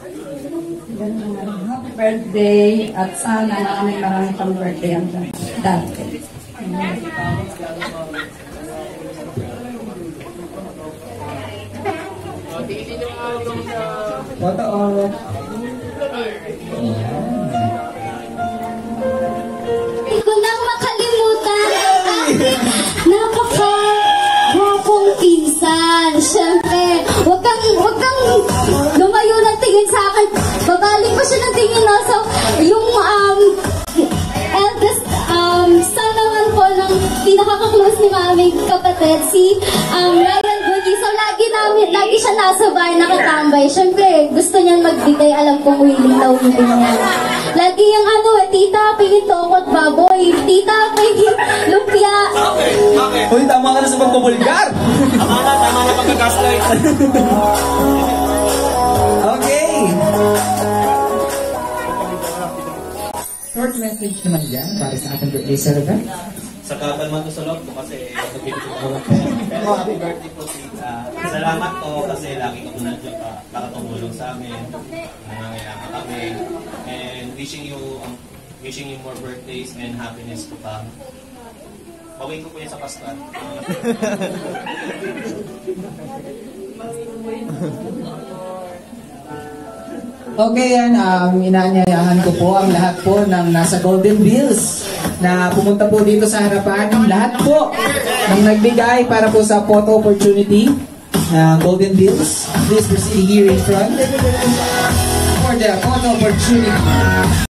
Happy birthday at sana maraming pang birthday ang dati. Photo op. Hindi ko nang makalimutan ang aking napaka-gwapong pinsan. Siyempre, wag kang lumayo ng tingin sa akin. Babalik pa siya ng tingin, no? So, yung eldest son naman po ng pinaka-close ni maming kapatid, si Ryan Goody. So, lagi siya nasa bahay nakatambay. Siyempre, gusto niyan magbigay. Alam kong willing na willing niya. Lagi yung tita, pingin tokot baboy. Tita, pingin lumpia. Okay. Uy, tama ka na sa pagbubulgar. Tama na pagkakaslight. Okay. Short message naman dyan para sa ating birthday celebrant. Sa kakalman ko sa loob ko kasi pero happy birthday po tita. Salamat po kasi lagi kang nandiyan ka nakatulong sa amin. Nangangailangan kami. And wishing you more birthdays and happiness to come. Pawin ko po yan sa Pasko. Okay yan, inaanyayahan ko po ang lahat po ng nasa Golden Bills na pumunta po dito sa harapan. Lahat po ng nagbigay para po sa photo opportunity ng Golden Bills. Please proceed here in front for the photo opportunity.